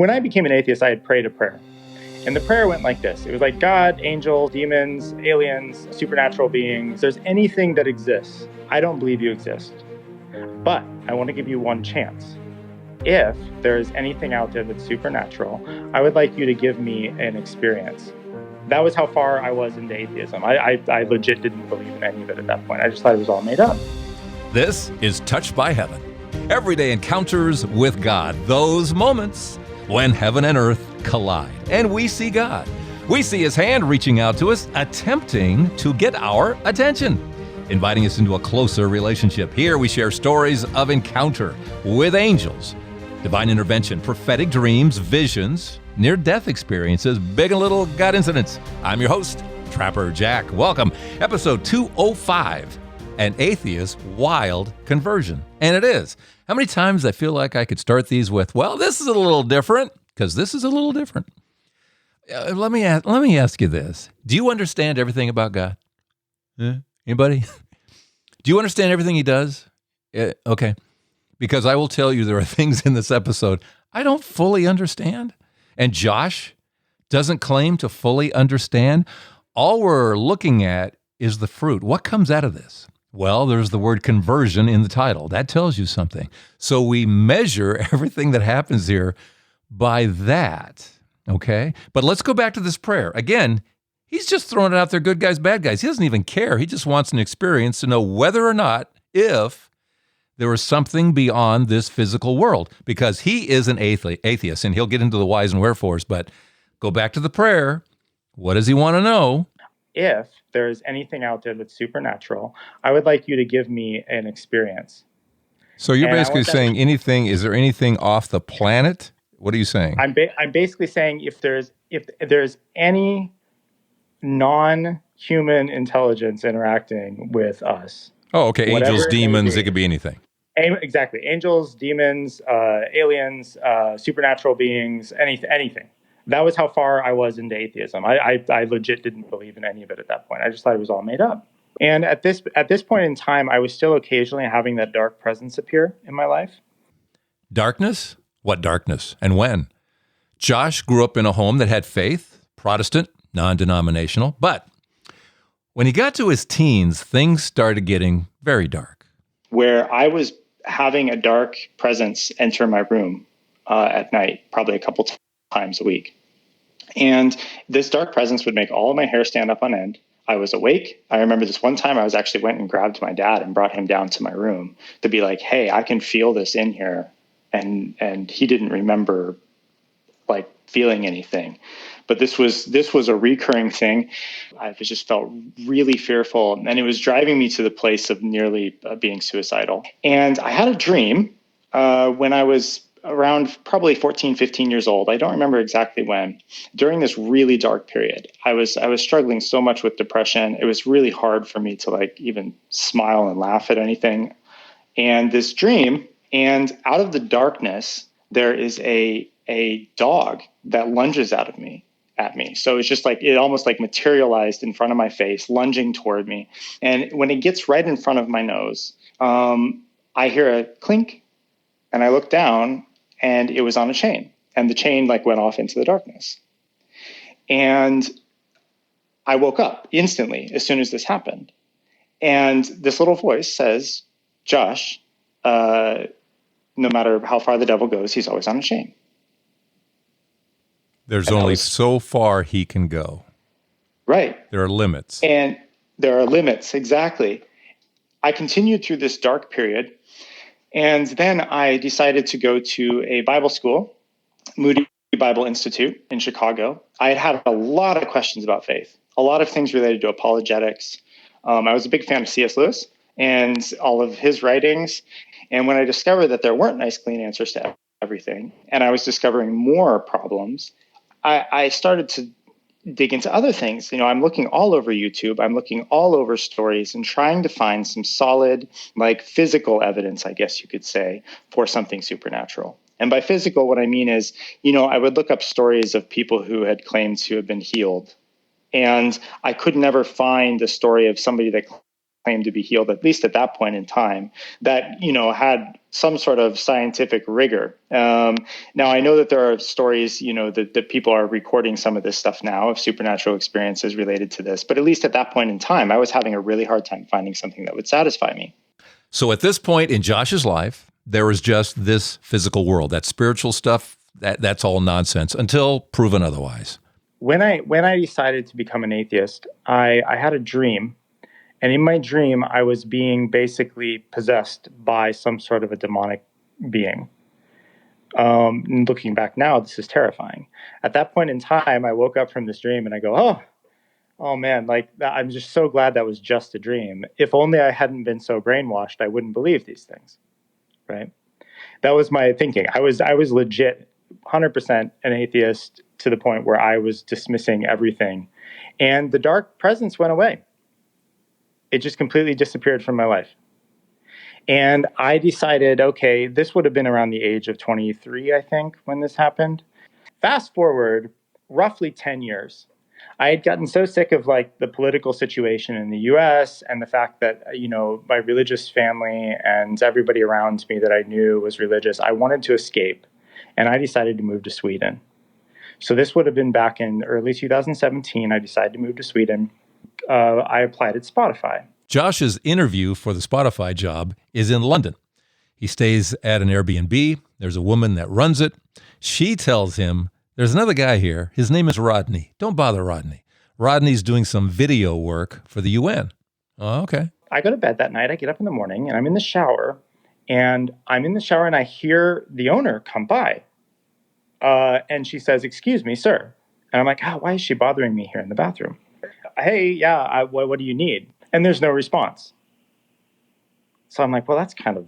When I became an atheist, I had prayed a prayer. And the prayer went like this. It was like, God, angel, demons, aliens, supernatural beings, there's anything that exists. I don't believe you exist. But I want to give you one chance. If there is anything out there that's supernatural, I would like you to give me an experience. That was how far I was into atheism. I legit didn't believe in any of it at that point. I just thought it was all made up. This is Touched by Heaven. Everyday encounters with God. Those moments when heaven and earth collide and we see God. We see His hand reaching out to us, attempting to get our attention, inviting us into a closer relationship. Here we share stories of encounter with angels, divine intervention, prophetic dreams, visions, near-death experiences, big and little God incidents. I'm your host, Trapper Jack. Welcome. Episode 205, An Atheist's Wild Conversion. And it is. How many times I feel like I could start these with, well, this is a little different, because this is a little different. Let me ask you this. Do you understand everything about God? Anybody? Do you understand everything He does? Okay. Because I will tell you there are things in this episode I don't fully understand. And Josh doesn't claim to fully understand. All we're looking at is the fruit. What comes out of this? Well, there's the word conversion in the title. That tells you something. So we measure everything that happens here by that, okay? But let's go back to this prayer. Again, he's just throwing it out there, good guys, bad guys. He doesn't even care. He just wants an experience to know whether or not, if there is something beyond this physical world, because he is an atheist, and he'll get into the whys and wherefores, but go back to the prayer. What does he want to know? If there is anything out there that's supernatural, I would like you to give me an experience. So you're basically saying anything, is there anything off the planet? What are you saying? I'm basically saying if there's any non-human intelligence interacting with us. Oh, okay. Angels, demons, it could be anything. Exactly. Angels, demons, aliens, supernatural beings, anything. That was how far I was into atheism. I legit didn't believe in any of it at that point. I just thought it was all made up. And at this point in time, I was still occasionally having that dark presence appear in my life. Darkness? What darkness? And when? Josh grew up in a home that had faith, Protestant, non-denominational, but when he got to his teens, things started getting very dark. Where I was having a dark presence enter my room at night, probably a couple times a week. And this dark presence would make all of my hair stand up on end. I was awake. I remember this one time I was actually went and grabbed my dad and brought him down to my room to be like, hey, I can feel this in here. And he didn't remember like feeling anything. But this was a recurring thing. I just felt really fearful, and it was driving me to the place of nearly being suicidal. And I had a dream when I was around probably 14, 15 years old. I don't remember exactly when. During this really dark period, I was struggling so much with depression. It was really hard for me to like even smile and laugh at anything. And this dream, and out of the darkness, there is a dog that lunges at me. So it's just like, it almost like materialized in front of my face, lunging toward me. And when it gets right in front of my nose, I hear a clink, and I look down, and it was on a chain, and the chain like went off into the darkness. And I woke up instantly as soon as this happened. And this little voice says, Josh, no matter how far the devil goes, he's always on a chain. There's only so far he can go. Right. There are limits. And there are limits, exactly. I continued through this dark period, and then I decided to go to a Bible school, Moody Bible Institute in Chicago. I had a lot of questions about faith, a lot of things related to apologetics. I was a big fan of C.S. Lewis and all of his writings. And when I discovered that there weren't nice, clean answers to everything, and I was discovering more problems, I started to dig into other things. You know, I'm looking all over YouTube. I'm looking all over stories and trying to find some solid, like physical evidence, I guess you could say, for something supernatural. And by physical, what I mean is, you know, I would look up stories of people who had claimed to have been healed. And I could never find the story of somebody that claimed to be healed, at least at that point in time, that, had some sort of scientific rigor. Now, I know that there are stories, that people are recording some of this stuff now of supernatural experiences related to this. But at least at that point in time, I was having a really hard time finding something that would satisfy me. So at this point in Josh's life, there was just this physical world. That spiritual stuff, that's all nonsense until proven otherwise. When I decided to become an atheist, I had a dream. And in my dream, I was being basically possessed by some sort of a demonic being. Looking back now, this is terrifying. At that point in time, I woke up from this dream and I go, oh man, I'm just so glad that was just a dream. If only I hadn't been so brainwashed, I wouldn't believe these things, right? That was my thinking. I was legit 100% an atheist to the point where I was dismissing everything. And the dark presence went away. It just completely disappeared from my life. And I decided, okay, this would have been around the age of 23, I think, when this happened. Fast forward roughly 10 years. I had gotten so sick of the political situation in the US and the fact that, my religious family and everybody around me that I knew was religious. I wanted to escape, and I decided to move to Sweden. So this would have been back in early 2017. I decided to move to Sweden. I applied at Spotify. Josh's interview for the Spotify job is in London. He stays at an Airbnb. There's a woman that runs it. She tells him, there's another guy here. His name is Rodney. Don't bother Rodney. Rodney's doing some video work for the UN. Oh, okay. I go to bed that night. I get up in the morning and I'm in the shower. And I hear the owner come by. And she says, "Excuse me, sir." And I'm like, why is she bothering me here in the bathroom? Hey, yeah, what do you need? And there's no response. So I'm like, well, that's kind of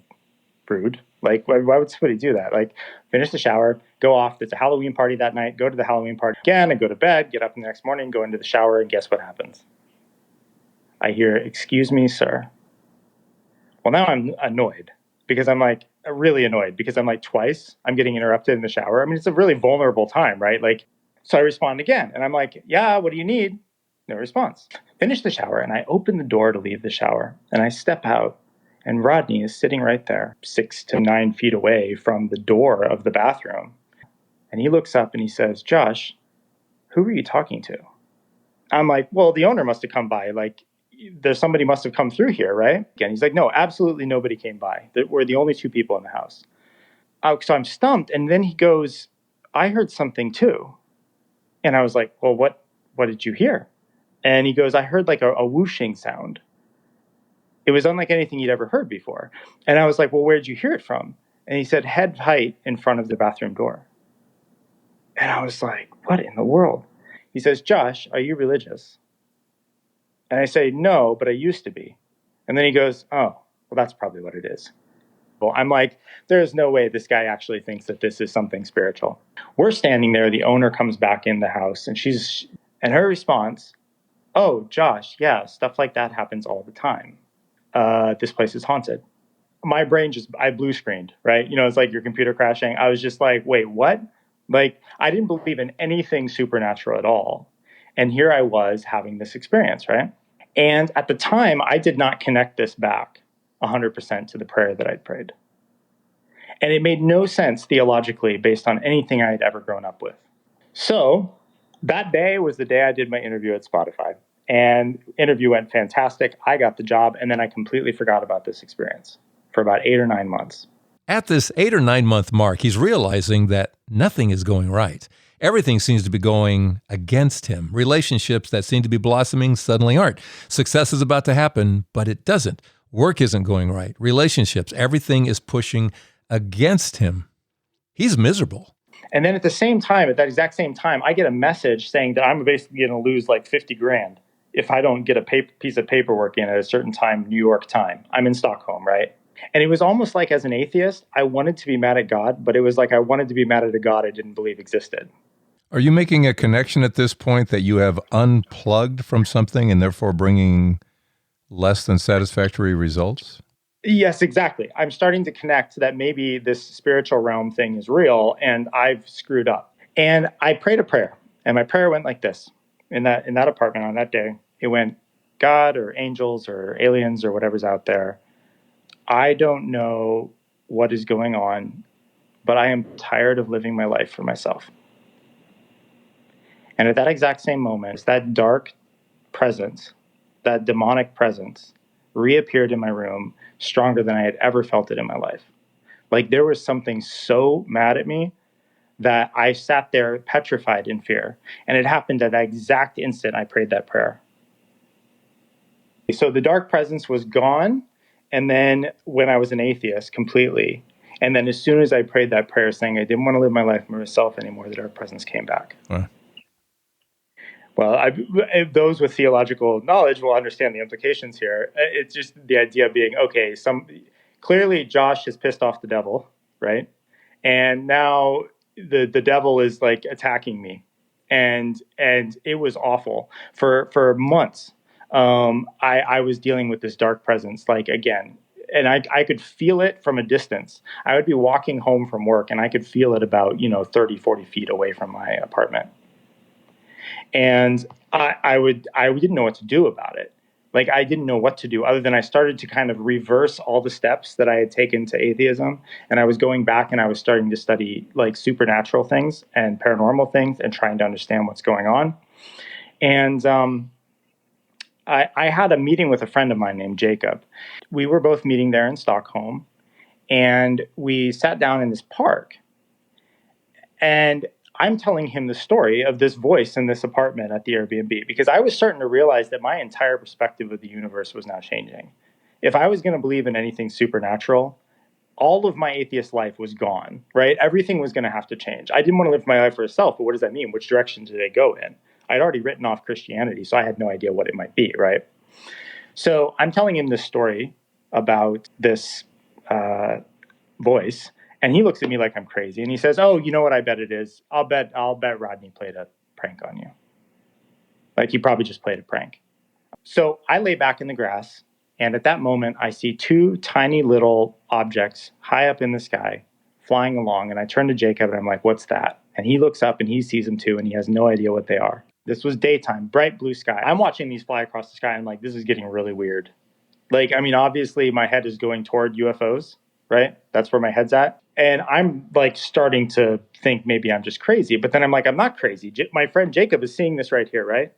rude. Why would somebody do that? Finish the shower, go off. There's a Halloween party that night. Go to the Halloween party again and go to bed, get up the next morning, go into the shower, and guess what happens? I hear, "Excuse me, sir." Well, now I'm annoyed because I'm really annoyed because I'm twice I'm getting interrupted in the shower. I mean, it's a really vulnerable time, right? So I respond again and I'm like, "Yeah, what do you need?" No response. Finish the shower and I open the door to leave the shower and I step out and Rodney is sitting right there 6 to 9 feet away from the door of the bathroom. And he looks up and he says, "Josh, who are you talking to?" I'm like, well, the owner must have come by. There's somebody must have come through here, right? Again, he's like, "No, absolutely nobody came by. We're the only two people in the house." So I'm stumped. And then he goes, "I heard something too." And I was like, well, what did you hear? And he goes, "I heard a whooshing sound." It was unlike anything he'd ever heard before. And I was like, well, where'd you hear it from? And he said, head height in front of the bathroom door. And I was like, what in the world? He says, "Josh, are you religious?" And I say, "No, but I used to be." And then he goes, "Oh, well, that's probably what it is." Well, I'm like, there's no way this guy actually thinks that this is something spiritual. We're standing there. The owner comes back in the house and her response, "Oh, Josh, yeah, stuff like that happens all the time. This place is haunted." My brain I blue screened, right? It's like your computer crashing. I was just like, wait, what? I didn't believe in anything supernatural at all. And here I was having this experience, right? And at the time, I did not connect this back 100% to the prayer that I'd prayed. And it made no sense theologically based on anything I had ever grown up with. So that day was the day I did my interview at Spotify. And interview went fantastic. I got the job, and then I completely forgot about this experience for about 8 or 9 months. At this 8 or 9 month mark, he's realizing that nothing is going right. Everything seems to be going against him. Relationships that seem to be blossoming suddenly aren't. Success is about to happen, but it doesn't. Work isn't going right. Relationships, everything is pushing against him. He's miserable. And then at that exact same time, I get a message saying that I'm basically going to lose 50 grand if I don't get a piece of paperwork in at a certain time, New York time. I'm in Stockholm, right? And it was almost like, as an atheist, I wanted to be mad at God, but it was like I wanted to be mad at a God I didn't believe existed. Are you making a connection at this point that you have unplugged from something and therefore bringing less than satisfactory results? Yes, exactly. I'm starting to connect that maybe this spiritual realm thing is real and I've screwed up. And I prayed a prayer, and my prayer went like this. In that apartment on that day, it went, God or angels or aliens or whatever's out there. I don't know what is going on, but I am tired of living my life for myself. And at that exact same moment, that dark presence, that demonic presence, reappeared in my room stronger than I had ever felt it in my life. Like there was something so mad at me that I sat there petrified in fear. And it happened at that exact instant I prayed that prayer. So the dark presence was gone. And then when I was an atheist completely, and then as soon as I prayed that prayer saying I didn't want to live my life for myself anymore, the dark presence came back. Right. Well, those with theological knowledge will understand the implications here. It's just the idea being, okay, clearly Josh has pissed off the devil, right? And now the devil is like attacking me, and it was awful for months. I was dealing with this dark presence, like again, and I could feel it from a distance. I would be walking home from work, and I could feel it about 30, 40 feet away from my apartment. And I didn't know what to do about it. Like I didn't know what to do other than I started to kind of reverse all the steps that I had taken to atheism. And I was going back and I was starting to study like supernatural things and paranormal things and trying to understand what's going on. And I had a meeting with a friend of mine named Jacob. We were both meeting there in Stockholm, and we sat down in this park. And I'm telling him the story of this voice in this apartment at the Airbnb because I was starting to realize that my entire perspective of the universe was now changing. If I was going to believe in anything supernatural, all of my atheist life was gone, right? Everything was going to have to change. I didn't want to live my life for itself, but what does that mean? Which direction did it go in? I'd already written off Christianity, so I had no idea what it might be, right? So I'm telling him this story about this voice. And he looks at me like I'm crazy, and he says, "Oh, you know what? I bet it is. I'll bet Rodney played a prank on you. Like he probably just played a prank." So I lay back in the grass, and at that moment, I see two tiny little objects high up in the sky flying along. And I turn to Jacob, and I'm like, "What's that?" And he looks up, and he sees them too, and he has no idea what they are. This was daytime, bright blue sky. I'm watching these fly across the sky. And I'm like, "This is getting really weird." Like, I mean, obviously, my head is going toward UFOs, right? That's where my head's at. And I'm like starting to think maybe I'm just crazy. But then I'm like, I'm not crazy. My friend Jacob is seeing this right here, right?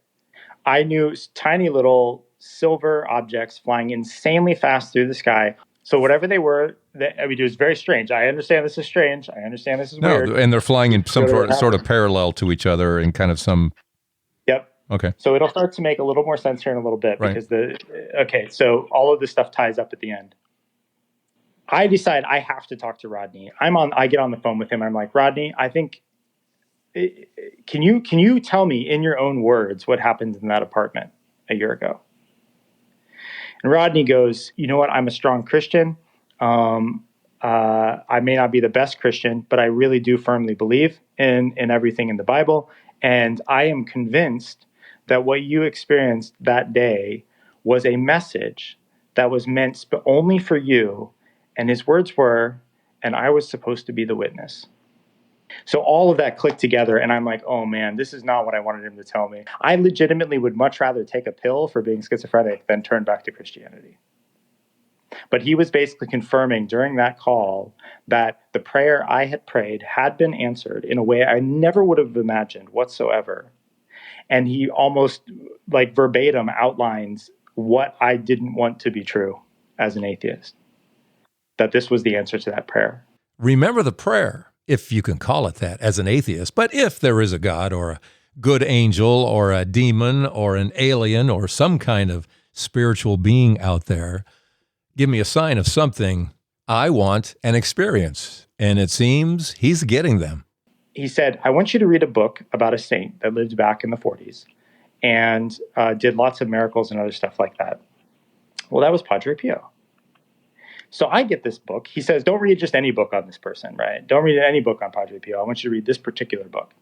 I knew tiny little silver objects flying insanely fast through the sky. So whatever they were, it was very strange. I understand this is strange. I understand this is weird. And they're flying in some sort of parallel to each other in kind of some... Yep. Okay. So it'll start to make a little more sense here in a little bit because so all of this stuff ties up at the end. I decide I have to talk to Rodney. I get on the phone with him. I'm like, "Rodney, I think, can you tell me in your own words what happened in that apartment a year ago?" And Rodney goes, "You know what? I'm a strong Christian. I may not be the best Christian, but I really do firmly believe in everything in the Bible. And I am convinced that what you experienced that day was a message that was meant only for you." And his words were, "And I was supposed to be the witness." So all of that clicked together, and I'm like, oh man, this is not what I wanted him to tell me. I legitimately would much rather take a pill for being schizophrenic than turn back to Christianity. But he was basically confirming during that call that the prayer I had prayed had been answered in a way I never would have imagined whatsoever. And he almost like verbatim outlines what I didn't want to be true as an atheist. That this was the answer to that prayer. Remember the prayer, if you can call it that, as an atheist. But if there is a God or a good angel or a demon or an alien or some kind of spiritual being out there, give me a sign of something I want and experience. And it seems he's getting them. He said, "I want you to read a book about a saint that lived back in the 40s and did lots of miracles and other stuff like that." Well, that was Padre Pio. So I get this book. He says, "Don't read just any book on this person, right? Don't read any book on Padre Pio. I want you to read this particular book."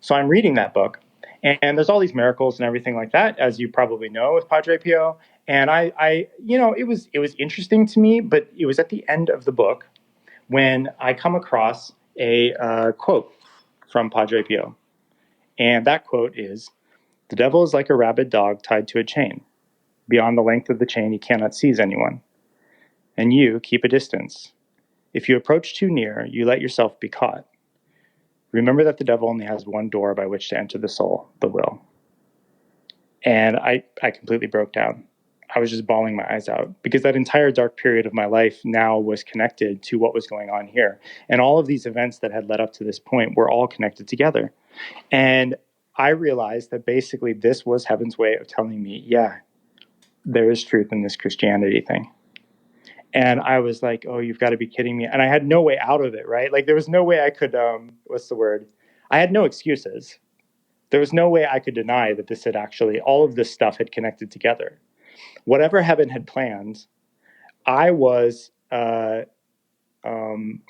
So I'm reading that book, and there's all these miracles and everything like that, as you probably know with Padre Pio. And it was interesting to me, but it was at the end of the book when I come across a quote from Padre Pio. And that quote is, "The devil is like a rabid dog tied to a chain. Beyond the length of the chain, he cannot seize anyone. And you keep a distance. If you approach too near, you let yourself be caught. Remember that the devil only has one door by which to enter the soul, the will. And I completely broke down. I was just bawling my eyes out because that entire dark period of my life now was connected to what was going on here. And all of these events that had led up to this point were all connected together. And I realized that basically this was heaven's way of telling me, yeah, there is truth in this Christianity thing. And I was like, oh, you've got to be kidding me. And I had no way out of it, right? Like there was no way I could, what's the word? I had no excuses. There was no way I could deny that this had actually, all of this stuff had connected together. Whatever heaven had planned, I was, when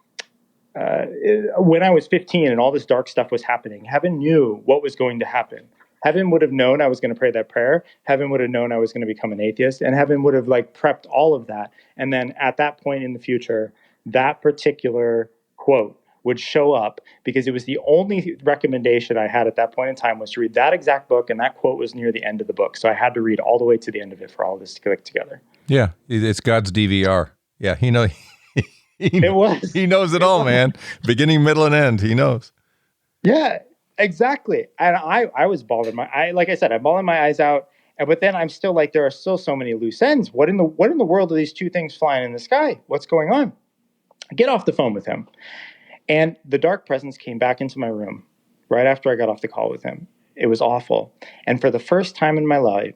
I was 15 and all this dark stuff was happening, heaven knew what was going to happen. Heaven would have known I was going to pray that prayer. Heaven would have known I was going to become an atheist, and heaven would have like prepped all of that. And then at that point in the future, that particular quote would show up because it was the only recommendation I had at that point in time was to read that exact book, and that quote was near the end of the book. So I had to read all the way to the end of it for all of this to click together. Yeah, it's God's DVR. Yeah, he knows. He knows it all, man. Beginning, middle, and end. He knows. Yeah, exactly. And I was bawling like I said, I'm bawling my eyes out. But then I'm still like, there are still so many loose ends. What in the world are these two things flying in the sky? What's going on? I get off the phone with him. And the dark presence came back into my room right after I got off the call with him. It was awful. And for the first time in my life,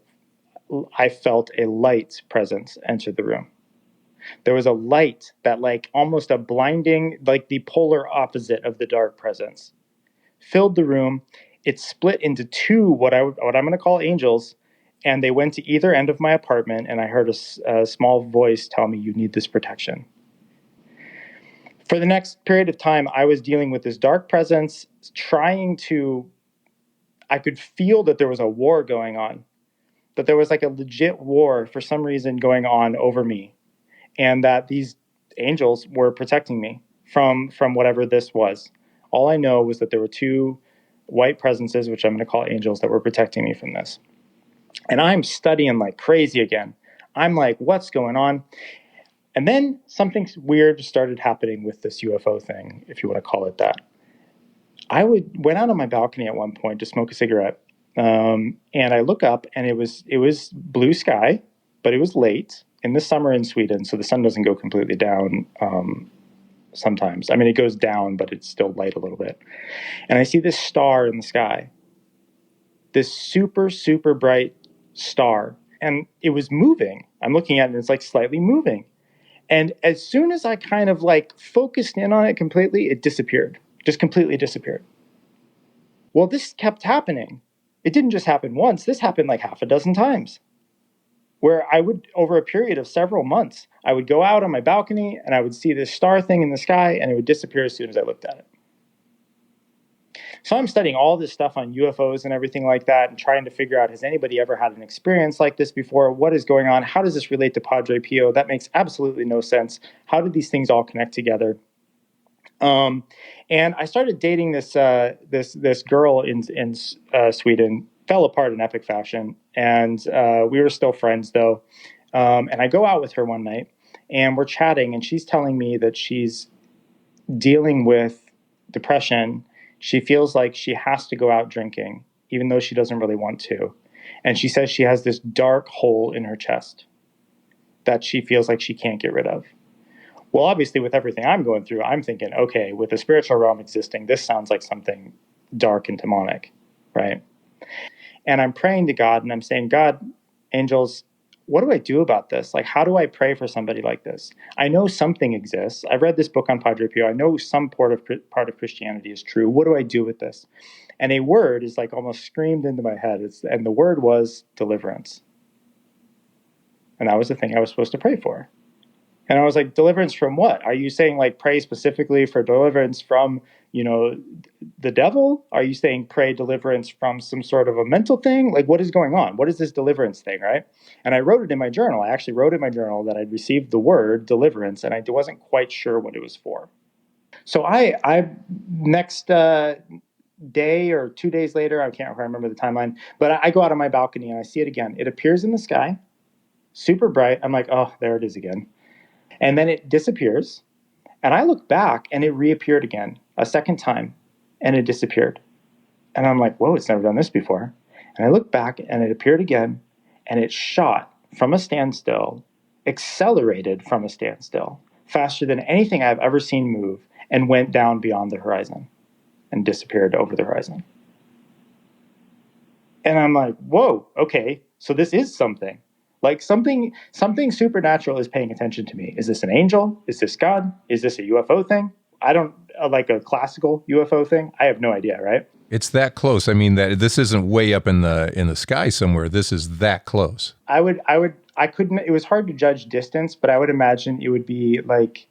I felt a light presence enter the room. There was a light that like almost a blinding, like the polar opposite of the dark presence, filled the room. It split into two, what I'm going to call angels, and they went to either end of my apartment, and I heard a small voice tell me, you need this protection. For the next period of time, I was dealing with this dark presence, I could feel that there was a war going on, that there was like a legit war for some reason going on over me, and that these angels were protecting me from whatever this was. All I know was that there were two white presences, which I'm going to call angels, that were protecting me from this. And I'm studying like crazy again. I'm like, what's going on? And then something weird started happening with this UFO thing, if you want to call it that. I went out on my balcony at one point to smoke a cigarette, and I look up, and it was blue sky, but it was late in the summer in Sweden, so the sun doesn't go completely down sometimes. I mean, it goes down, but it's still light a little bit. And I see this star in the sky, this super, super bright star, and it was moving. I'm looking at it, and it's like slightly moving. And as soon as I kind of like focused in on it completely, it disappeared, just completely disappeared. Well, this kept happening. It didn't just happen once. This happened like half a dozen times, where I would, over a period of several months, I would go out on my balcony and I would see this star thing in the sky, and it would disappear as soon as I looked at it. So I'm studying all this stuff on UFOs and everything like that and trying to figure out, has anybody ever had an experience like this before? What is going on? How does this relate to Padre Pio? That makes absolutely no sense. How did these things all connect together? And I started dating this girl in Sweden. Fell apart in epic fashion, and we were still friends though. And I go out with her one night, and we're chatting, and she's telling me that she's dealing with depression. She feels like she has to go out drinking, even though she doesn't really want to. And she says she has this dark hole in her chest that she feels like she can't get rid of. Well, obviously, with everything I'm going through, I'm thinking, okay, with the spiritual realm existing, this sounds like something dark and demonic, right? And I'm praying to God, and I'm saying, God, angels, what do I do about this? Like, how do I pray for somebody like this? I know something exists. I've read this book on Padre Pio. I know some part of Christianity is true. What do I do with this? And a word is like almost screamed into my head. And the word was deliverance. And that was the thing I was supposed to pray for. And I was like, deliverance from what? Are you saying like pray specifically for deliverance from, the devil? Are you saying pray deliverance from some sort of a mental thing? Like, what is going on? What is this deliverance thing, right? And I wrote it in my journal. I actually wrote in my journal that I'd received the word deliverance, and I wasn't quite sure what it was for. So I next day or 2 days later, I can't remember the timeline, but I go out on my balcony and I see it again. It appears in the sky. super bright. I'm like, oh, there it is again. And then it disappears. And I look back and it reappeared again a second time and it disappeared. And I'm like, whoa, it's never done this before. And I look back and it appeared again and it shot from a standstill, accelerated from a standstill, faster than anything I've ever seen move, and went down beyond the horizon and disappeared over the horizon. And I'm like, whoa, okay, so this is something. Like something supernatural is paying attention to me. Is this an angel? Is this God? Is this a UFO thing? I don't like a classical UFO thing. I have no idea, right? It's that close. I mean, that this isn't way up in the sky somewhere. This is that close. I couldn't. It was hard to judge distance, but I would imagine it would be like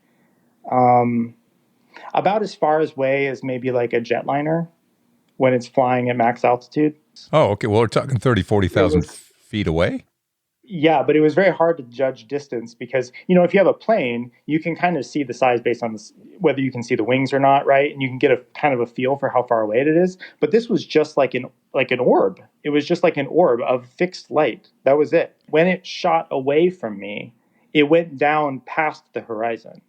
about as far away as maybe like a jetliner when it's flying at max altitude. Oh, okay. Well, we're talking 30, 40,000 feet away. Yeah, but it was very hard to judge distance because, if you have a plane, you can kind of see the size based on whether you can see the wings or not, right? And you can get a kind of a feel for how far away it is. But this was just like an orb. It was just like an orb of fixed light. That was it. When it shot away from me, it went down past the horizon.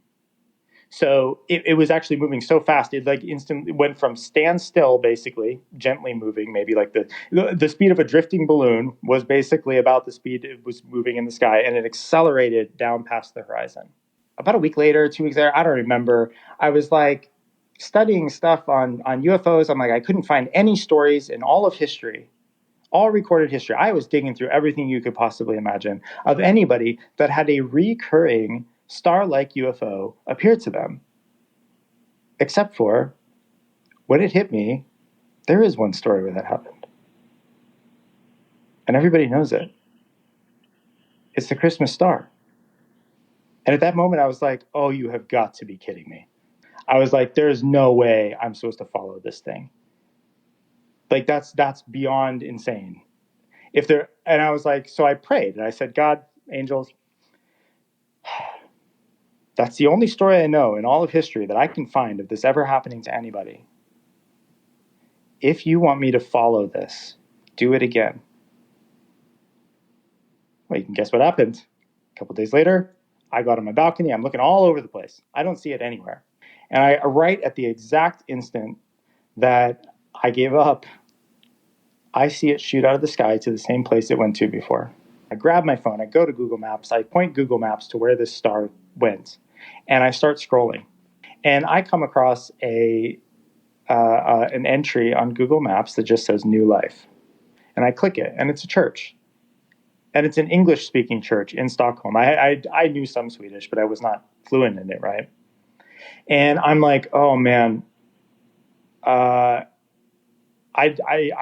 So it was actually moving so fast, it like instantly went from standstill, basically, gently moving, maybe like the speed of a drifting balloon was basically about the speed it was moving in the sky, and it accelerated down past the horizon. About a week later, 2 weeks later, I don't remember, I was like studying stuff on UFOs. I'm like, I couldn't find any stories in all of history, all recorded history. I was digging through everything you could possibly imagine of anybody that had a recurring star-like UFO appear to them. Except for, when it hit me, there is one story where that happened. And everybody knows it. It's the Christmas star. And at that moment, I was like, oh, you have got to be kidding me. I was like, there's no way I'm supposed to follow this thing. Like, that's beyond insane. And I was like, so I prayed, and I said, God, angels, that's the only story I know in all of history that I can find of this ever happening to anybody. If you want me to follow this, do it again. Well, you can guess what happened. A couple days later, I got on my balcony. I'm looking all over the place. I don't see it anywhere. And right at the exact instant that I gave up, I see it shoot out of the sky to the same place it went to before. I grab my phone. I go to Google Maps. I point Google Maps to where this star went. And I start scrolling. And I come across an entry on Google Maps that just says New Life. And I click it, and it's a church. And it's an English-speaking church in Stockholm. I knew some Swedish, but I was not fluent in it, right? And I'm like, oh, man. I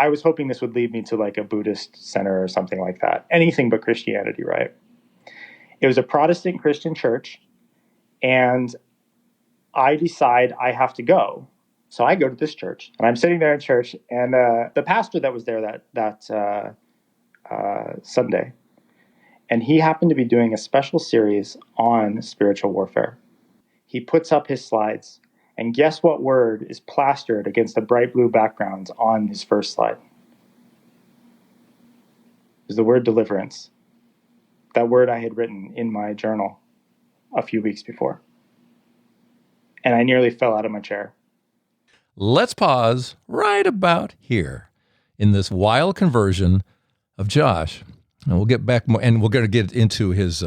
was hoping this would lead me to like a Buddhist center or something like that. Anything but Christianity, right? It was a Protestant Christian church, and I decide I have to go. So I go to this church, and I'm sitting there in church, and the pastor that was there that Sunday, and he happened to be doing a special series on spiritual warfare. He puts up his slides, and guess what word is plastered against a bright blue background on his first slide? It was the word deliverance. That word I had written in my journal a few weeks before. And I nearly fell out of my chair. Let's pause right about here in this wild conversion of Josh. And we'll get back more, and we're going to get into his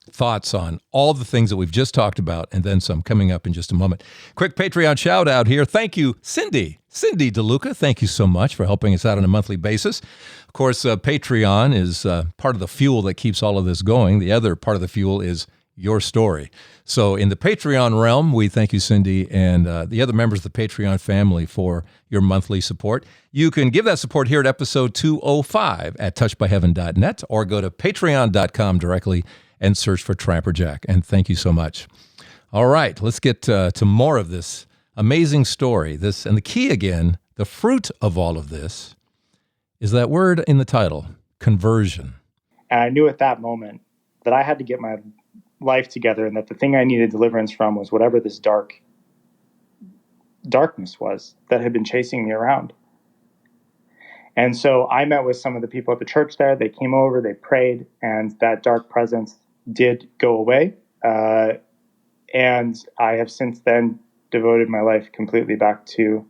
thoughts on all the things that we've just talked about, and then some coming up in just a moment. Quick Patreon shout out here. Thank you, Cindy DeLuca. Thank you so much for helping us out on a monthly basis. Of course, Patreon is part of the fuel that keeps all of this going. The other part of the fuel is your story. So in the Patreon realm, we thank you, Cindy, and the other members of the Patreon family for your monthly support. You can give that support here at episode 205 at touchedbyheaven.net, or go to patreon.com directly and search for Trapper Jack. And thank you so much. All right, let's get to more of this amazing story. And the key again, the fruit of all of this is that word in the title, conversion. And I knew at that moment that I had to get my life together, and that the thing I needed deliverance from was whatever this darkness was that had been chasing me around. And so I met with some of the people at the church there. They came over, they prayed, and that dark presence did go away. And I have since then devoted my life completely back to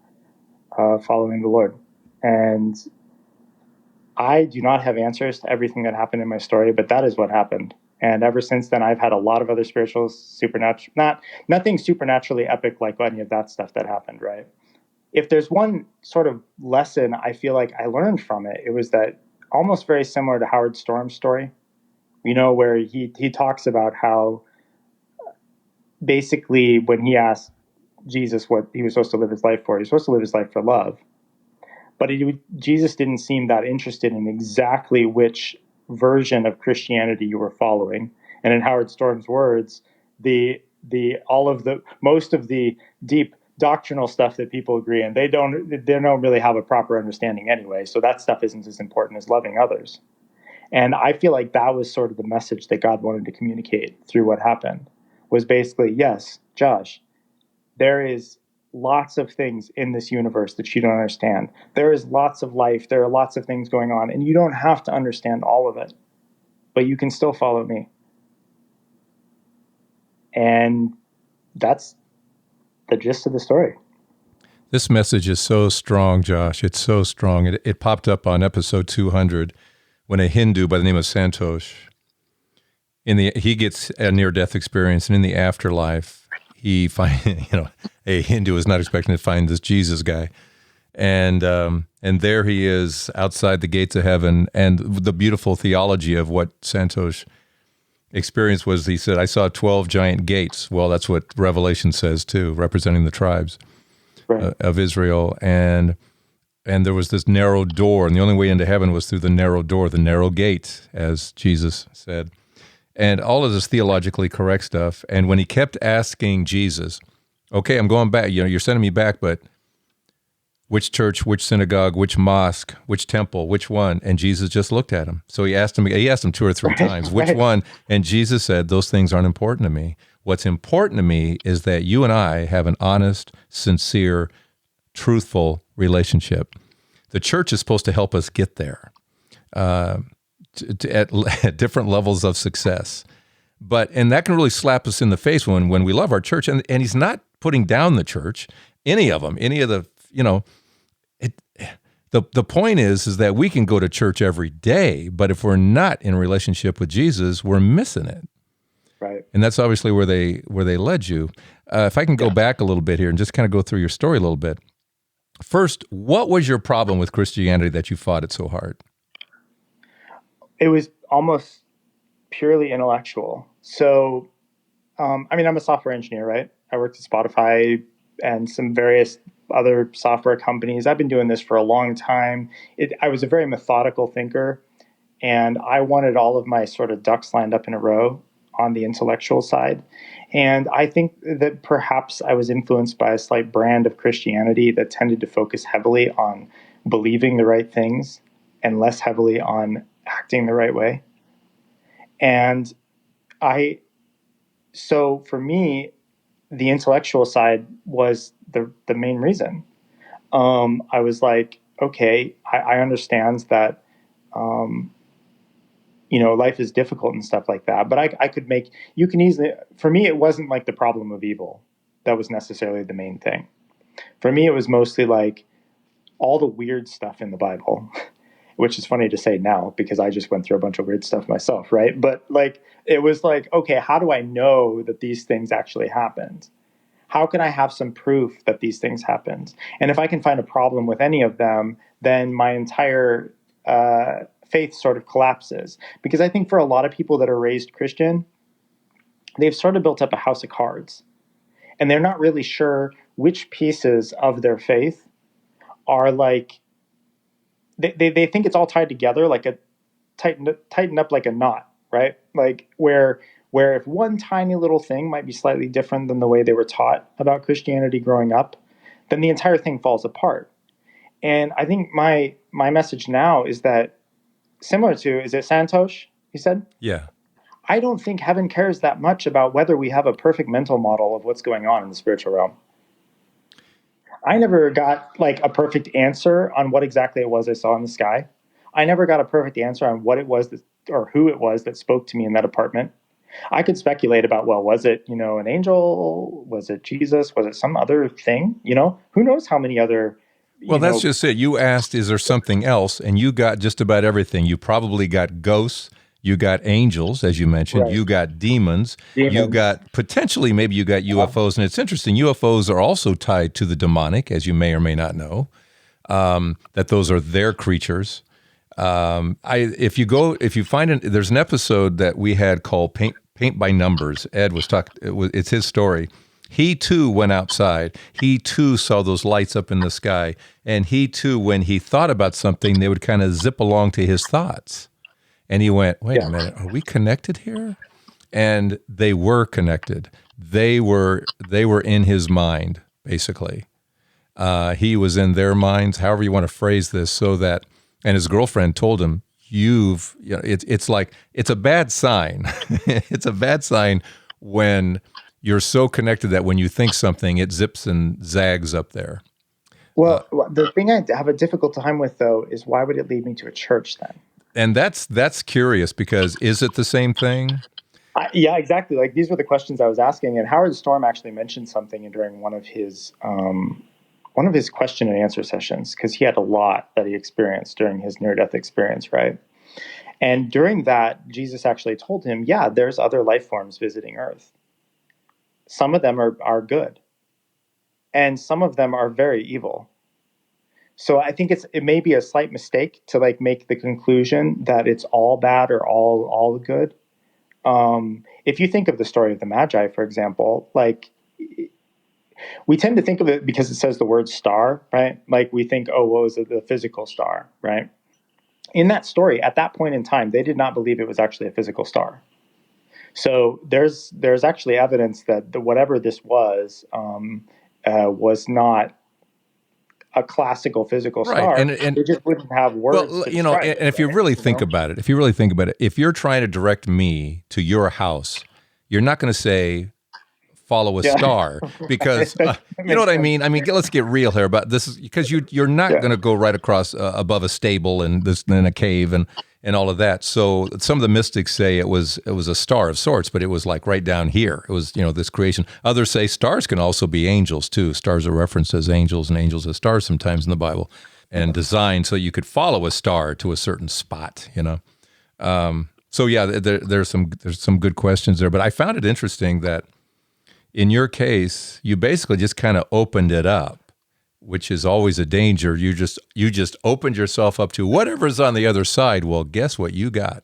following the Lord. And I do not have answers to everything that happened in my story, but that is what happened. And ever since then, I've had a lot of other spiritual, supernatural, nothing supernaturally epic like any of that stuff that happened, right? If there's one sort of lesson I feel like I learned from it, it was that almost very similar to Howard Storm's story, where he talks about how basically when he asked Jesus what he was supposed to live his life for, he was supposed to live his life for love. But Jesus didn't seem that interested in exactly which version of Christianity you were following. And in Howard Storm's words, most of the deep doctrinal stuff that people agree on, they don't really have a proper understanding anyway. So that stuff isn't as important as loving others. And I feel like that was sort of the message that God wanted to communicate through what happened, was basically, yes, Josh, there is lots of things in this universe that you don't understand. There is lots of life. There are lots of things going on, and you don't have to understand all of it, but you can still follow me. And that's the gist of the story. This message is so strong, Josh. It's so strong. It popped up on episode 200 when a Hindu by the name of Santosh, he gets a near-death experience, and in the afterlife, he a Hindu is not expecting to find this Jesus guy, and there he is outside the gates of heaven. And the beautiful theology of what Santosh experienced was, he said, I saw 12 giant gates. Well, that's what Revelation says too, representing the tribes of Israel, and there was this narrow door, and the only way into heaven was through the narrow door, the narrow gate, as Jesus said. And all of this theologically correct stuff. And when he kept asking Jesus, okay, I'm going back, you're sending me back, but which church, which synagogue, which mosque, which temple, which one? And Jesus just looked at him. So he asked him 2 or 3 times, which one? And Jesus said, those things aren't important to me. What's important to me is that you and I have an honest, sincere, truthful relationship. The church is supposed to help us get there. At different levels of success. And that can really slap us in the face when we love our church. And he's not putting down the church, any of the, the point is that we can go to church every day, but if we're not in a relationship with Jesus, we're missing it. Right. And that's obviously where they led you. If I can go back a little bit here and just kind of go through your story a little bit. First, what was your problem with Christianity that you fought it so hard? It was almost purely intellectual. So, I'm a software engineer, right? I worked at Spotify and some various other software companies. I've been doing this for a long time. I was a very methodical thinker, and I wanted all of my sort of ducks lined up in a row on the intellectual side. And I think that perhaps I was influenced by a slight brand of Christianity that tended to focus heavily on believing the right things and less heavily on acting the right way. And so for me, the intellectual side was the main reason. I was like, okay, I understand that, life is difficult and stuff like that, but for me, it wasn't like the problem of evil that was necessarily the main thing. For me, it was mostly like all the weird stuff in the Bible, which is funny to say now because I just went through a bunch of weird stuff myself, right? But it was like, okay, how do I know that these things actually happened? How can I have some proof that these things happened? And if I can find a problem with any of them, then my entire faith sort of collapses. Because I think for a lot of people that are raised Christian, they've sort of built up a house of cards. And they're not really sure which pieces of their faith are like, they think it's all tied together, like tightened up like a knot, right? Like where if one tiny little thing might be slightly different than the way they were taught about Christianity growing up, then the entire thing falls apart. And I think my message now is that, similar to, is it Santosh, he said? Yeah. I don't think heaven cares that much about whether we have a perfect mental model of what's going on in the spiritual realm. I never got like a perfect answer on what exactly it was I saw in the sky. I never got a perfect answer on what it was that, or who it was that spoke to me in that apartment. I could speculate about, well, was it, an angel? Was it Jesus? Was it some other thing? Who knows how many other, Well, that's just it. You asked, is there something else? And you got just about everything. You probably got ghosts. You got angels, as you mentioned. Right. You got demons. You got potentially, maybe you got UFOs. And it's interesting. UFOs are also tied to the demonic, as you may or may not know, that those are their creatures. If you find it, there's an episode that we had called Paint by Numbers. Ed was talking. It's his story. He too went outside. He too saw those lights up in the sky, and he too, when he thought about something, they would kind of zip along to his thoughts. And he went, "Wait a minute, are we connected here?" And they were connected. They were in his mind, basically. He was in their minds, however you want to phrase this, so that. And his girlfriend told him, it's like, it's a bad sign. It's a bad sign when you're so connected that when you think something, it zips and zags up there. Well, the thing I have a difficult time with, though, is why would it lead me to a church then? And that's curious, because is it the same thing? Yeah, exactly. Like, these were the questions I was asking. And Howard Storm actually mentioned something during one of his question and answer sessions, because he had a lot that he experienced during his near-death experience, right? And during that, Jesus actually told him, yeah, there's other life forms visiting Earth. Some of them are good, and some of them are very evil. So I think it may be a slight mistake to like make the conclusion that it's all bad or all good. If you think of the story of the Magi, for example, like, we tend to think of it because it says the word star, right? Like, we think, oh, what was it, the physical star, right? In that story, at that point in time, they did not believe it was actually a physical star. So there's actually evidence that whatever this was not a classical physical star. Right. And they just wouldn't have words. Well, to describe it, and if you really think about it, if you're trying to direct me to your house, you're not going to say, follow a star, because you know what I mean? I mean, let's get real here about this, because you're not going to go right across above a stable and in a cave and all of that. So some of the mystics say it was a star of sorts, but it was like right down here. It was, this creation. Others say stars can also be angels too. Stars are referenced as angels, and angels as stars sometimes in the Bible, and designed so you could follow a star to a certain spot, So yeah, there's some good questions there, but I found it interesting that in your case, you basically just kind of opened it up, which is always a danger. You just opened yourself up to whatever's on the other side. Well, guess what you got?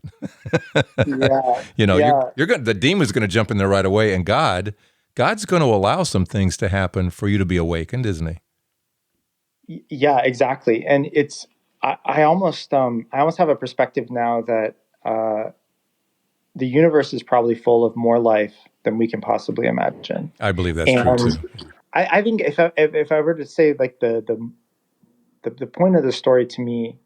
Yeah. You're going. The demon's going to jump in there right away, and God's going to allow some things to happen for you to be awakened, isn't he? Yeah, exactly. And it's I almost have a perspective now that the universe is probably full of more life than we can possibly imagine. I believe that's true too. I think if I were to say, like, the point of the story to me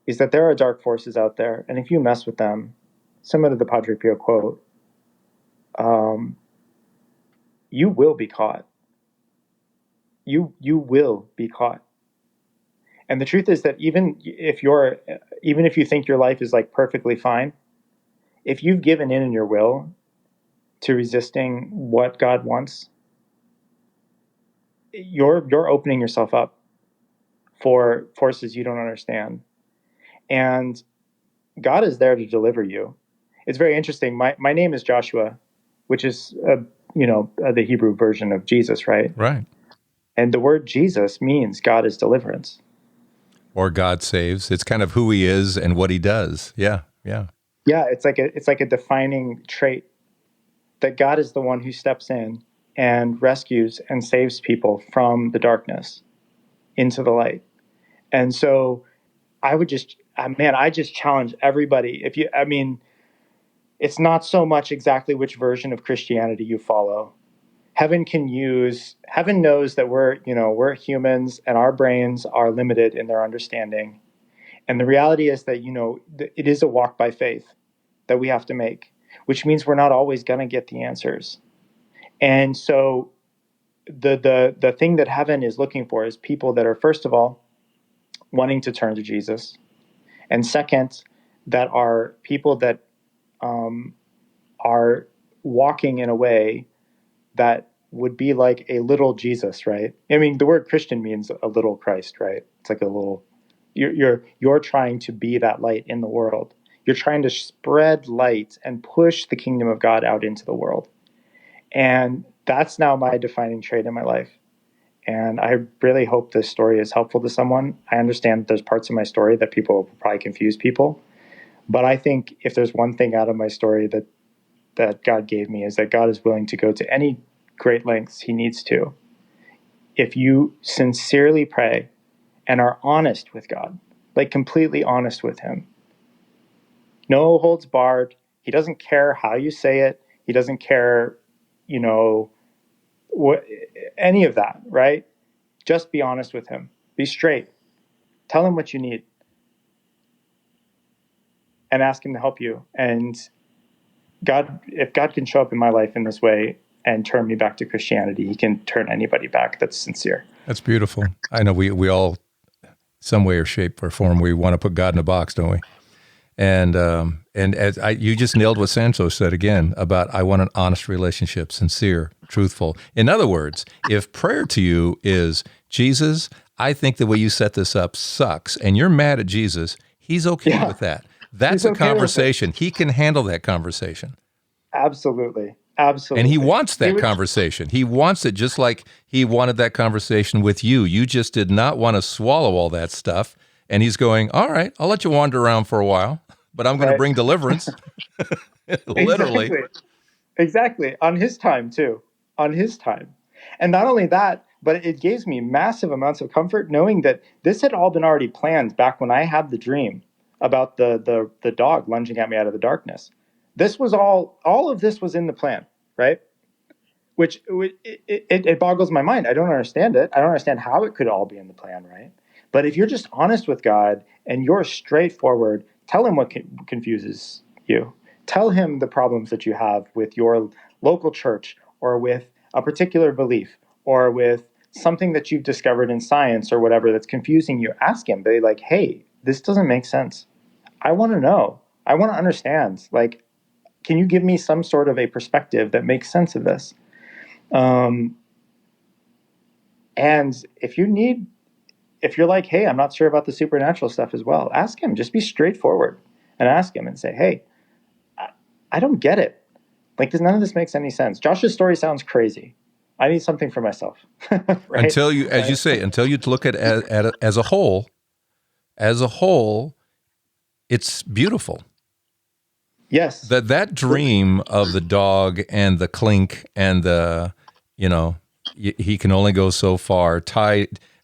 is that there are dark forces out there, and if you mess with them, similar to the Padre Pio quote, you will be caught. You will be caught. And the truth is that even if you think your life is like perfectly fine, if you've given in your will to resisting what God wants, you're opening yourself up for forces you don't understand. And God is there to deliver you. It's very interesting. My name is Joshua, which is the Hebrew version of Jesus, right? Right. And the word Jesus means God is deliverance. Or God saves. It's kind of who he is and what he does. Yeah, yeah. Yeah, it's like a defining trait that God is the one who steps in and rescues and saves people from the darkness into the light. And so I just challenge everybody. It's not so much exactly which version of Christianity you follow. Heaven knows that we're humans and our brains are limited in their understanding. And the reality is that, it is a walk by faith that we have to make, which means we're not always going to get the answers. And so the thing that heaven is looking for is people that are, first of all, wanting to turn to Jesus, and second, that are people that are walking in a way that would be like a little Jesus, right? I mean, the word Christian means a little Christ, right? It's like a little. You're trying to be that light in the world. You're trying to spread light and push the kingdom of God out into the world. And that's now my defining trait in my life. And I really hope this story is helpful to someone. I understand there's parts of my story that people will probably confuse people. But I think if there's one thing out of my story that God gave me, is that God is willing to go to any great lengths he needs to. If you sincerely pray and are honest with God, like completely honest with him, no holds barred. He doesn't care how you say it. He doesn't care, what, any of that, right? Just be honest with him. Be straight. Tell him what you need. And ask him to help you. And if God can show up in my life in this way and turn me back to Christianity, he can turn anybody back that's sincere. That's beautiful. I know we all, some way or shape or form, we want to put God in a box, don't we? And you just nailed what Sancho said again about, I want an honest relationship, sincere, truthful. In other words, if prayer to you is, Jesus, I think the way you set this up sucks, and you're mad at Jesus, he's okay with that. That's a conversation. He can handle that conversation. Absolutely. Absolutely. And he wants that conversation. He wants it just like he wanted that conversation with you. You just did not want to swallow all that stuff. And he's going, all right, I'll let you wander around for a while, but I'm going to bring deliverance. Literally. Exactly. On his time, too. On his time. And not only that, but it gives me massive amounts of comfort knowing that this had all been already planned back when I had the dream about the dog lunging at me out of the darkness. This was all of this was in the plan, right? Which it boggles my mind. I don't understand it. I don't understand how it could all be in the plan, right? But if you're just honest with God and you're straightforward, tell him what confuses you. Tell him the problems that you have with your local church or with a particular belief or with something that you've discovered in science or whatever that's confusing you. Ask him. Be like, hey, this doesn't make sense. I want to know. I want to understand. Like, can you give me some sort of a perspective that makes sense of this? And if you're like, hey, I'm not sure about the supernatural stuff as well, ask him. Just be straightforward and ask him and say, hey, I don't get it. Like, none of this makes any sense. Josh's story sounds crazy. I need something for myself. Right? Until you, as you say, until you look at it as a whole, it's beautiful. Yes. That dream of the dog and the clink and the, he can only go so far.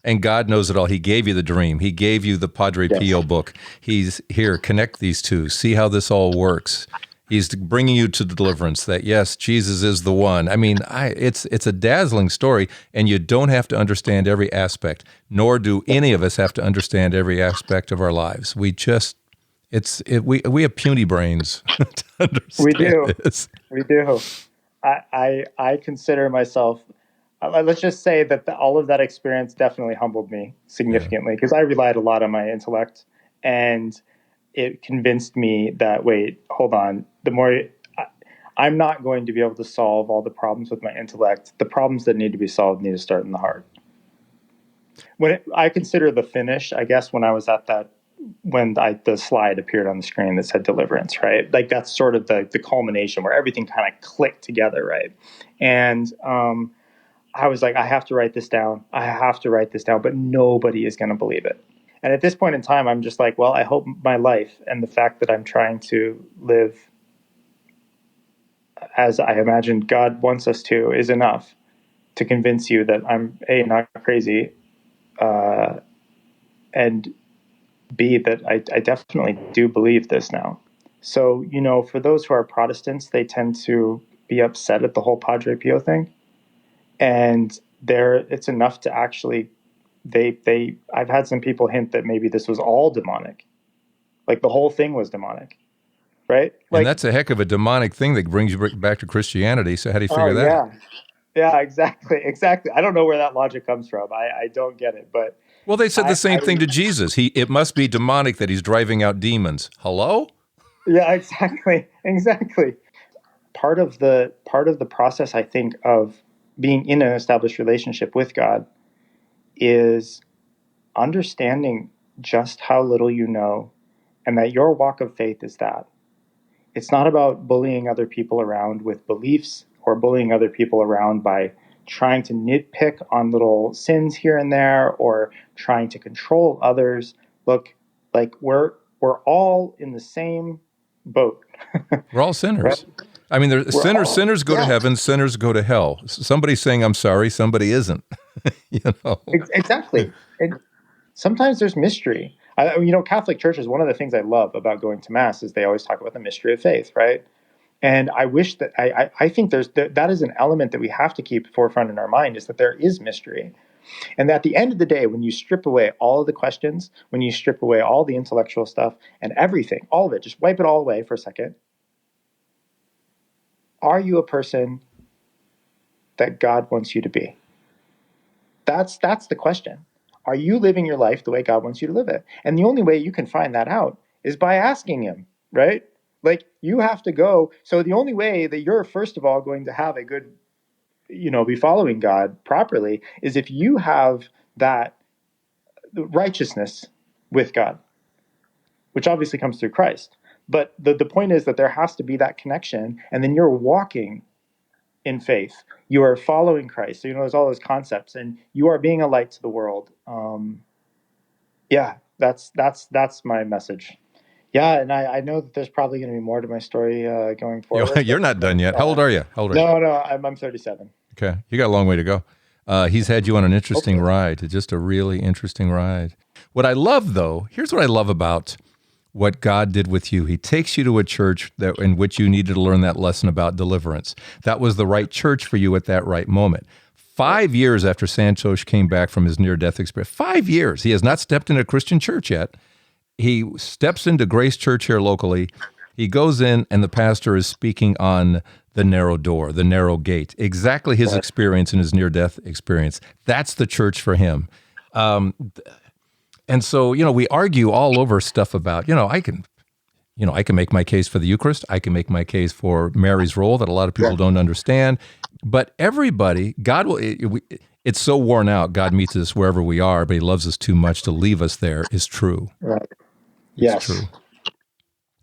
And God knows it all. He gave you the dream. He gave you the Padre Pio book. He's here. Connect these two. See how this all works. He's bringing you to deliverance. That yes, Jesus is the one. I mean, it's a dazzling story, and you don't have to understand every aspect. Nor do any of us have to understand every aspect of our lives. We just we have puny brains to understand this. We do. I consider myself. Let's just say that all of that experience definitely humbled me significantly because I relied a lot on my intellect, and it convinced me that, wait, hold on. I'm not going to be able to solve all the problems with my intellect. The problems that need to be solved need to start in the heart. I consider the finish, I guess, when I was at that, when the slide appeared on the screen that said deliverance, right? Like that's sort of the culmination where everything kind of clicked together, right? And I was like, I have to write this down. But nobody is going to believe it. And at this point in time, I'm just like, well, I hope my life and the fact that I'm trying to live as I imagine God wants us to is enough to convince you that I'm A, not crazy, and B, that I definitely do believe this now. So, for those who are Protestants, they tend to be upset at the whole Padre Pio thing. And it's enough to actually, I've had some people hint that maybe this was all demonic. Like the whole thing was demonic, right? Like, and that's a heck of a demonic thing that brings you back to Christianity. So how do you figure that out? Yeah, exactly. I don't know where that logic comes from. I don't get it, but Well, they said the same thing to Jesus. It must be demonic that he's driving out demons. Hello? Yeah, exactly. Part of the process, I think, of being in an established relationship with God is understanding just how little you know, and that your walk of faith is that. It's not about bullying other people around with beliefs or bullying other people around by trying to nitpick on little sins here and there or trying to control others. Look, like we're all in the same boat. We're all sinners. Right? I mean, sinners go to heaven, sinners go to hell. Somebody's saying, I'm sorry, somebody isn't. Exactly. Sometimes there's mystery. Catholic Church is one of the things I love about going to Mass is they always talk about the mystery of faith, right? And I wish that I think that is an element that we have to keep forefront in our mind, is that there is mystery. And at the end of the day, when you strip away all of the questions, when you strip away all the intellectual stuff and everything, all of it, just wipe it all away for a second. Are you a person that God wants you to be? That's the question. Are you living your life the way God wants you to live it? And the only way you can find that out is by asking him, right? Like you have to go. So the only way that you're, first of all, going to have a good, be following God properly is if you have that righteousness with God, which obviously comes through Christ. But the point is that there has to be that connection, and then you're walking in faith. You are following Christ. So, there's all those concepts, and you are being a light to the world. That's my message. Yeah, and I know that there's probably going to be more to my story going forward. You're not done yet. How old are you? No, I'm 37. Okay, you got a long way to go. He's had you on an interesting ride, just a really interesting ride. What I love, though, here's what I love about what God did with you. He takes you to a church in which you needed to learn that lesson about deliverance. That was the right church for you at that right moment. 5 years after Santosh came back from his near-death experience, 5 years, he has not stepped in a Christian church yet. He steps into Grace Church here locally. He goes in, and the pastor is speaking on the narrow door, the narrow gate, exactly his experience in his near-death experience. That's the church for him. And so, we argue all over stuff about, I can make my case for the Eucharist. I can make my case for Mary's role that a lot of people don't understand. But everybody, God will, it's so worn out. God meets us wherever we are, but he loves us too much to leave us there is true. Right. It's true.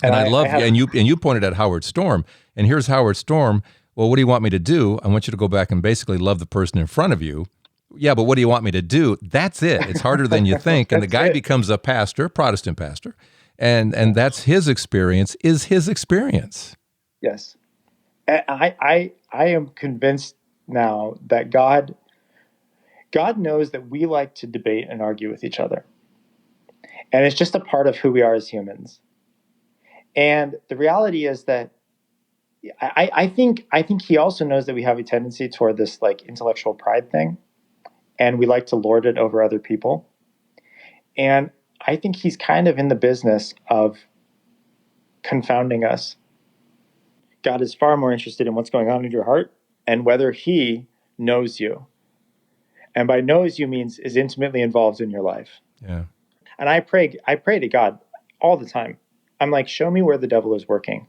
And I love, and you pointed at Howard Storm, and here's Howard Storm. Well, what do you want me to do? I want you to go back and basically love the person in front of you. Yeah, but what do you want me to do? That's it. It's harder than you think. And the guy becomes a pastor, Protestant pastor, and that's his experience, is his experience. Yes. I am convinced now that God knows that we like to debate and argue with each other. And it's just a part of who we are as humans. And the reality is that I think he also knows that we have a tendency toward this like intellectual pride thing. And we like to lord it over other people. And I think he's kind of in the business of confounding us. God is far more interested in what's going on in your heart and whether he knows you. And by knows you means is intimately involved in your life. Yeah. And I pray to God all the time. I'm like, show me where the devil is working.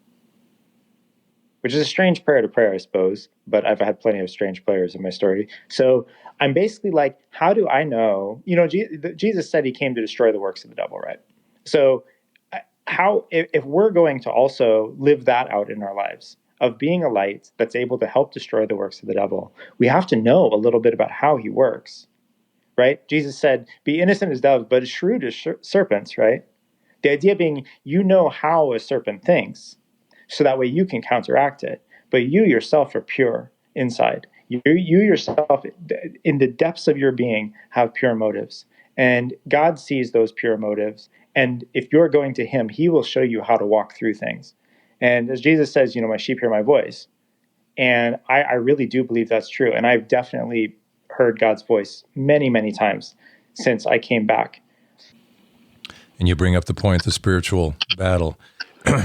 Which is a strange prayer to pray, I suppose, but I've had plenty of strange prayers in my story. So I'm basically like, how do I know? Jesus said he came to destroy the works of the devil, right? So if we're going to also live that out in our lives, of being a light that's able to help destroy the works of the devil, we have to know a little bit about how he works, right? Jesus said, be innocent as doves, but as shrewd as serpents, right? The idea being, how a serpent thinks, so that way you can counteract it. But you yourself are pure inside. You yourself, in the depths of your being, have pure motives. And God sees those pure motives. And if you're going to him, he will show you how to walk through things. And as Jesus says, my sheep hear my voice. And I really do believe that's true. And I've definitely heard God's voice many, many times since I came back. And you bring up the point, the spiritual battle.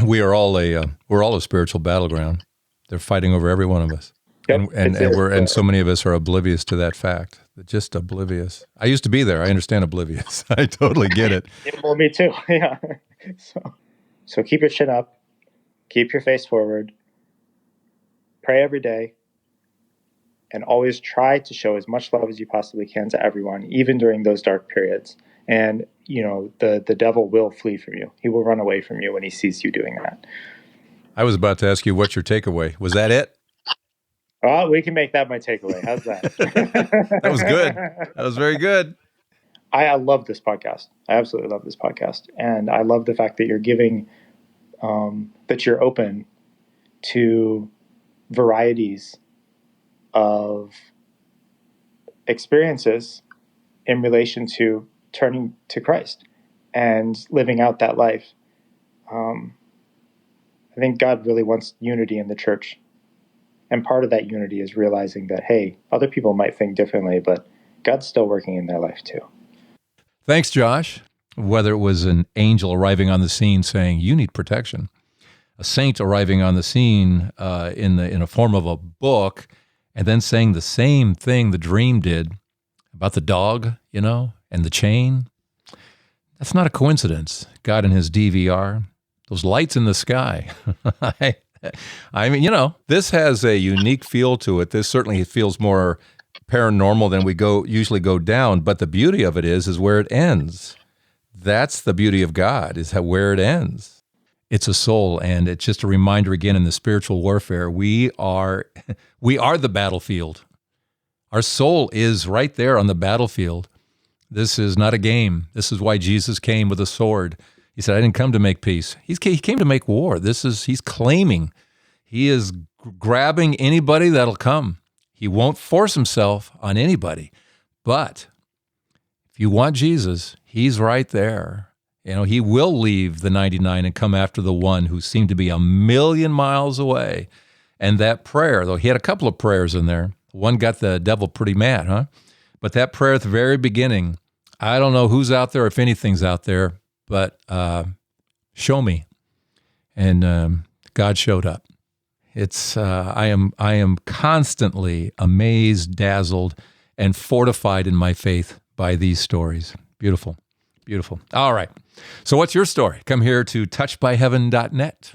We're all a spiritual battleground. They're fighting over every one of us. Yep. And so many of us are oblivious to that fact. Just oblivious. I used to be there. I understand oblivious. I totally get it. Yeah, well, me too. Yeah. So keep your chin up, keep your face forward, pray every day, and always try to show as much love as you possibly can to everyone, even during those dark periods. And, the devil will flee from you. He will run away from you when he sees you doing that. I was about to ask you, what's your takeaway? Was that it? Oh, we can make that my takeaway. How's that? That was good. That was very good. I love this podcast. I absolutely love this podcast. And I love the fact that you're giving, that you're open to varieties of experiences in relation to turning to Christ and living out that life. I think God really wants unity in the church. And part of that unity is realizing that, hey, other people might think differently, but God's still working in their life too. Thanks, Josh. Whether it was an angel arriving on the scene saying, you need protection, a saint arriving on the scene in a form of a book, and then saying the same thing the dream did about the dog, and the chain. That's not a coincidence. God in his DVR, those lights in the sky. I mean, this has a unique feel to it. This certainly feels more paranormal than we usually go down. But the beauty of it is where it ends. That's the beauty of God, is where it ends. It's a soul, and it's just a reminder again in the spiritual warfare. We are the battlefield. Our soul is right there on the battlefield. This is not a game. This is why Jesus came with a sword. He said, I didn't come to make peace. He came to make war. He's claiming. He is grabbing anybody that'll come. He won't force himself on anybody. But if you want Jesus, he's right there. He will leave the 99 and come after the one who seemed to be 1,000,000 miles away. And that prayer, though, he had a couple of prayers in there. One got the devil pretty mad, huh? But that prayer at the very beginning, I don't know who's out there, if anything's out there, but show me. And God showed up. I am constantly amazed, dazzled, and fortified in my faith by these stories. Beautiful, beautiful. All right. So what's your story? Come here to touchedbyheaven.net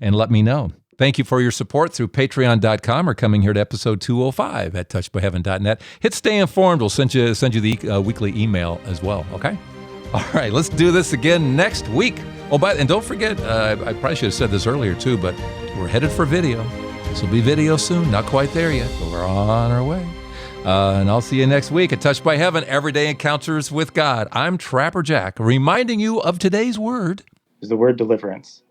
and let me know. Thank you for your support through patreon.com or coming here to episode 205 at touchedbyheaven.net. Hit stay informed. We'll send you the weekly email as well, okay? All right, let's do this again next week. Oh, and don't forget, I probably should have said this earlier too, but we're headed for video. This will be video soon. Not quite there yet, but we're on our way. And I'll see you next week at Touched by Heaven, Everyday Encounters with God. I'm Trapper Jack, reminding you of today's word. Is the word deliverance.